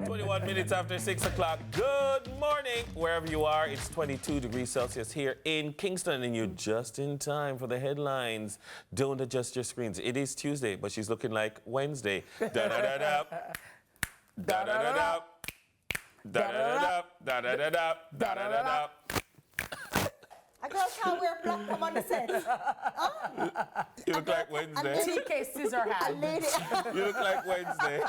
21 minutes after 6 o'clock. Good morning, wherever you are. It's 22 degrees Celsius here in Kingston, and you're just in time for the headlines. Don't adjust your screens. It is Tuesday, but she's looking like Wednesday. Da-da-da-da. Da-da-da-da. Da-da-da-da. Da-da-da-da. Da-da-da-da. A girl can't wear black come on the set. You look like Wednesday. TK scissor hand. You look like Wednesday.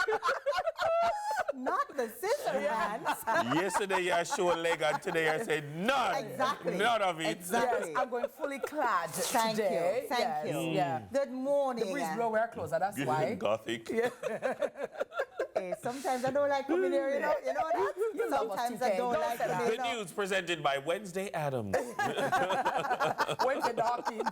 Not the scissor hands. Yesterday you show a leg, and today I said none. Exactly. None of it. Exactly. Yes, I'm going fully clad Thank today. you. Thank you. Yeah. Good morning. The breeze blow wear clothes, and that's why. Gothic. Hey, sometimes I don't like coming here, you know that? You love us, Sometimes TK. I don't like coming The here. news presented by Wednesday Adams. Wednesday Dawkins.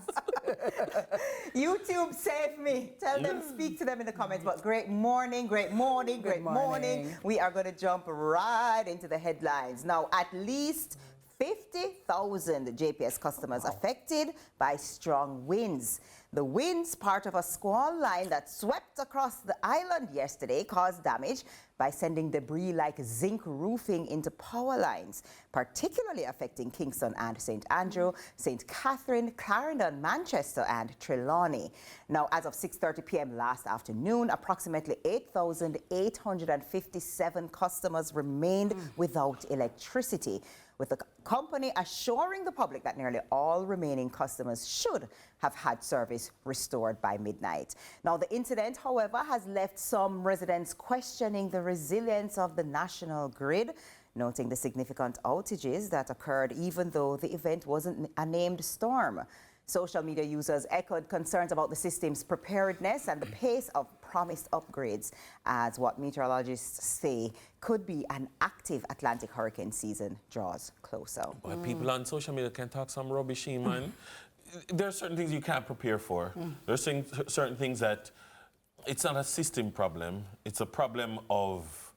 YouTube save me. Tell them, speak to them in the comments. But great morning, great morning, great morning. We are going to jump right into the headlines. Now, at least 50,000 JPS customers affected by strong winds. The winds, part of a squall line that swept across the island yesterday, caused damage by sending debris like zinc roofing into power lines, particularly affecting Kingston and St. Andrew, St. Catherine, Clarendon, Manchester, and Trelawney. Now, as of 6:30 p.m. last afternoon, approximately 8,857 customers remained without electricity, with the company assuring the public that nearly all remaining customers should have had service restored by midnight. Now, the incident, however, has left some residents questioning the resilience of the national grid, noting the significant outages that occurred even though the event wasn't a named storm. Social media users echoed concerns about the system's preparedness and the pace of promised upgrades, as what meteorologists say could be an active Atlantic hurricane season draws closer. Well, people on social media can talk some rubbish, man. There are certain things you can't prepare for. There are certain things that it's not a system problem. It's a problem of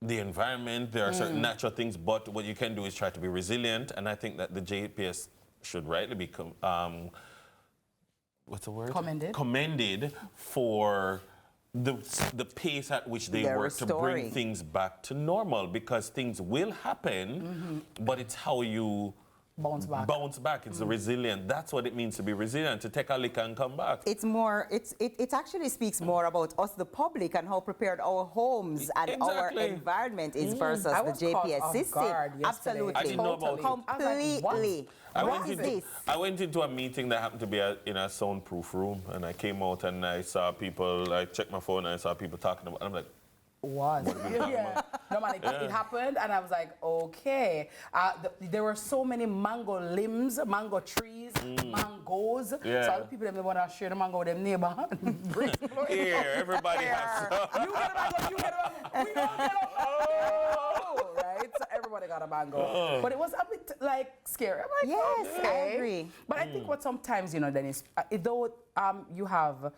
the environment. There are certain natural things, but what you can do is try to be resilient. And I think that the JPS should rightly be what's the word? Commended for the pace at which they work to bring things back to normal, because things will happen, but it's how you bounce back. It's the resilient. That's what it means to be resilient, to take a lick and come back. It's more, it actually speaks more about us, the public, and how prepared our homes and our environment is versus the JPS system. Absolutely. I didn't know about completely. I went into a meeting that happened to be in a soundproof room, and I came out and I saw people, I checked my phone and I saw people talking about it. I'm like, what? No, man, it happened, and I was like, okay. There were so many mango limbs, mango trees, mangoes. So all the people that want to share the mango with them neighbor. Here, everybody has some. You get a mango, you get a mango. We don't get a mango. Right? So everybody got a mango. But it was a bit like scary. I'm like, yes, okay. I agree. But I think what sometimes, Dennis, though you have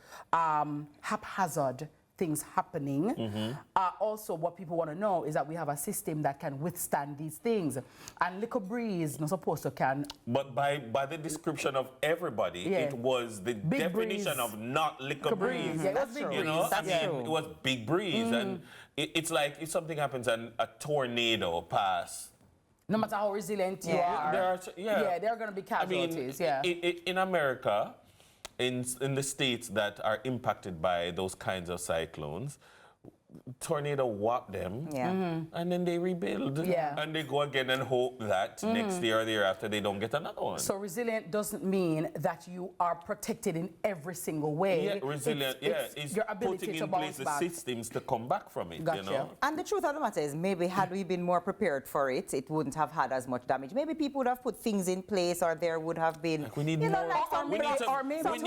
haphazard things happening. Also, what people want to know is that we have a system that can withstand these things. And little breeze not supposed to can. But by the description of everybody, it was the big definition breeze. of not little breeze. Yeah, it was big breeze. It was big breeze. And it's like if something happens and a tornado pass. No matter how resilient you are, there are going to be casualties. In America, in the states that are impacted by those kinds of cyclones, tornado whop them, and then they rebuild. And they go again and hope that next year or the year after they don't get another one. So resilient doesn't mean that you are protected in every single way. Yeah, resilient, it's your ability putting to in place the systems to come back from it, you know? And the truth of the matter is, maybe had we been more prepared for it, it wouldn't have had as much damage. Maybe people would have put things in place, or there would have been, we need more. We need to breed some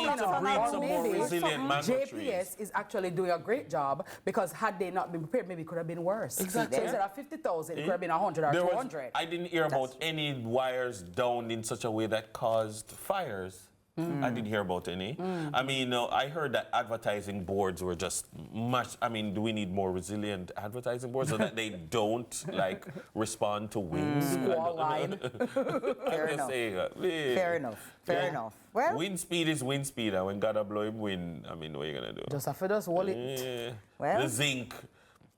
more resilient mango trees. JPS is actually doing a great job, because had they not been prepared, maybe it could have been worse. Exactly. So instead of 50,000, it could have been 100 or 200. I didn't hear about any wires down in such a way that caused fires. I didn't hear about any. I mean, I heard that advertising boards were just much. I mean, do we need more resilient advertising boards so that they don't like respond to winds? Squall line. Fair enough. Fair enough. Fair enough. Well, wind speed is wind speed, and when God blow him wind, I mean, what are you gonna do? Just have to hold it. Well, the zinc.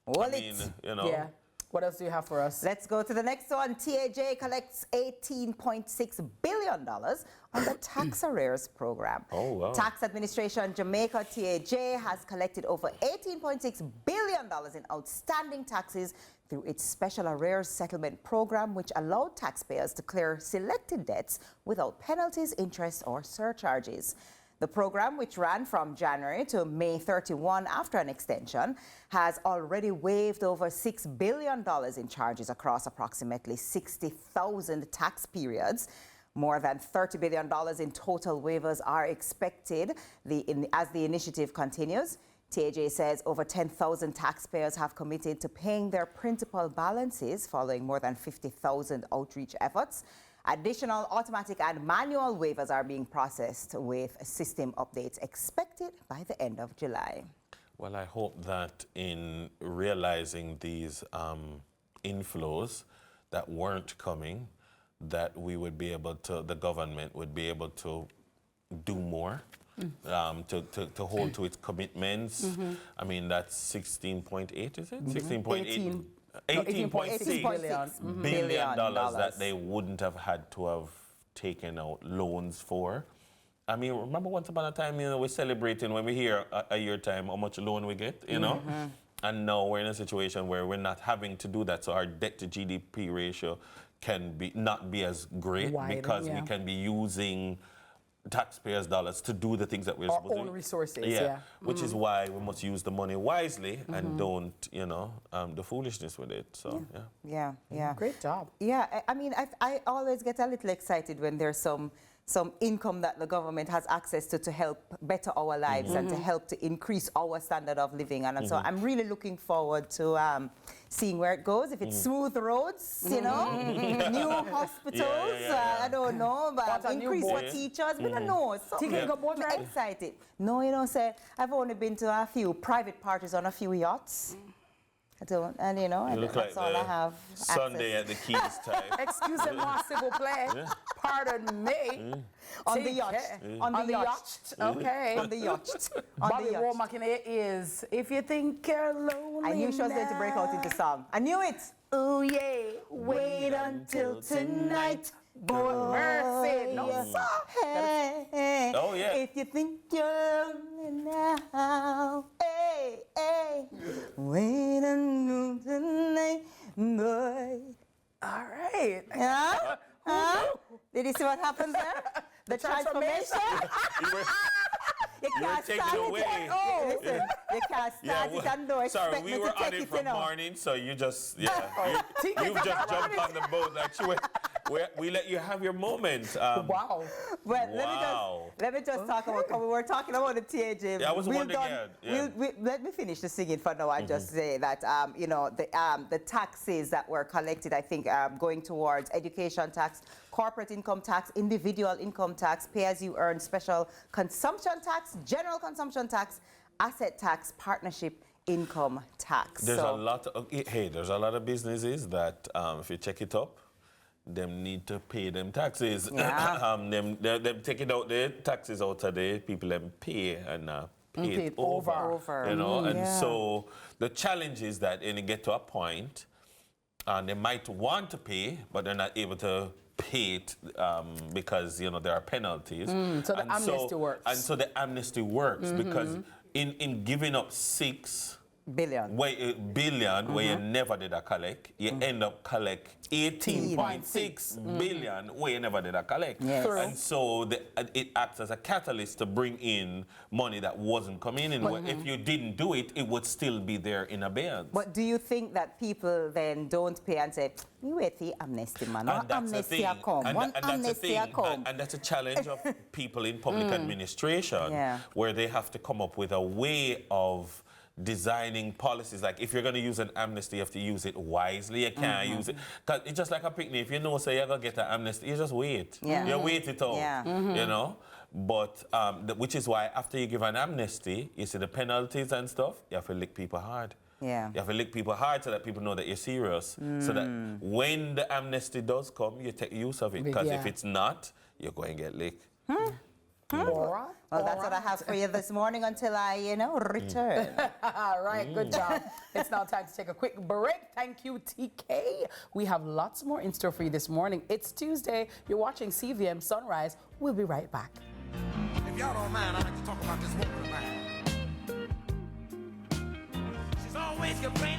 Hold it. You know. Yeah. What else do you have for us? Let's go to the next one. TAJ collects $18.6 billion on the tax arrears program. Oh, wow. Tax Administration Jamaica, TAJ, has collected over $18.6 billion in outstanding taxes through its special arrears settlement program, which allowed taxpayers to clear selected debts without penalties, interest, or surcharges. The program, which ran from January to May 31 after an extension, has already waived over $6 billion in charges across approximately 60,000 tax periods. More than $30 billion in total waivers are expected as the initiative continues. TAJ says over 10,000 taxpayers have committed to paying their principal balances following more than 50,000 outreach efforts. Additional automatic and manual waivers are being processed with system updates expected by the end of July. Well, I hope that in realizing these inflows that weren't coming, that we would be able to, the government would be able to do more. To hold to its commitments. I mean, that's 16.8, is it? 16.8. $18.6 billion that they wouldn't have had to have taken out loans for. I mean, remember once upon a time, you know, we're celebrating when we hear a year time how much loan we get, you know? And now we're in a situation where we're not having to do that, so our debt to GDP ratio can not be as great because we can be using taxpayers' dollars to do the things that we're supposed to do. Our own resources, Which is why we must use the money wisely and don't, you know, the foolishness with it. So, Yeah. Great job. Yeah, I mean, I always get a little excited when there's some income that the government has access to help better our lives and to help to increase our standard of living. And so I'm really looking forward to seeing where it goes. If it's smooth roads, you know, new hospitals, I don't know, but increase for teachers, we don't know. So I'm excited. No, you know, say, I've only been to a few private parties on a few yachts. I don't, and you know, look that's like all I have. Sunday at the Keys type. Excusez-moi, s'il vous plaît. Pardon me. On the yacht. On the yacht. Okay. On the yacht. Bobby Womack in it is, if you think you're lonely. I knew she was going to break out into song. I knew it. Oh yeah, wait until tonight. Boy, mercy, no sir. Hey, Oh, yeah. If you think you're lonely now, hey, wait until tonight, boy. All right. Yeah? Did you see what happened there? The transformation? You can't taken start away. it. Oh, listen, you can't start it and don't expect me we were to take on it it, from you know. morning, so you just, you've just jumped on the boat. Like we let you have your moment. Wow. Well, let me just talk about, we were talking about the TAJ. Yeah, I was wondering, Let me finish the singing for now and just say that, you know, the taxes that were collected, I think, going towards education tax, corporate income tax, individual income tax, pay-as-you-earn special consumption tax, general consumption tax, asset tax, partnership income tax. There's a lot of businesses that, if you check it up, them need to pay them taxes. Yeah. them taking out the taxes out of the people them pay and pay it over. You know, and so the challenge is that when you get to a point, they might want to pay, but they're not able to pay it because, you know, there are penalties. So the amnesty works. And so the amnesty works because in giving up $6 billion where you never did a collect, you end up collect 18.6 billion where you never did a collect. Yes. And so it acts as a catalyst to bring in money that wasn't coming in. If you didn't do it, it would still be there in abeyance. But do you think that people then don't pay and say, we wait for amnesty, man. And that's the thing. And that's a challenge of people in public administration, where they have to come up with a way of designing policies. Like, if you're going to use an amnesty, you have to use it wisely. You can't use it. Because it's just like a picnic. If you know, say, you're going to get an amnesty, you just wait. You wait it out, you know? But, which is why after you give an amnesty, you see the penalties and stuff, you have to lick people hard. You have to lick people hard so that people know that you're serious. So that when the amnesty does come, you take use of it. Because if it's not, you're going to get licked. All Well, that's what I have for you this morning until I, return. right, good job. It's now time to take a quick break. Thank you, TK. We have lots more in store for you this morning. It's Tuesday. You're watching CVM Sunrise. We'll be right back. If y'all don't mind, I'd like to talk about this woman of mine. She's always complaining.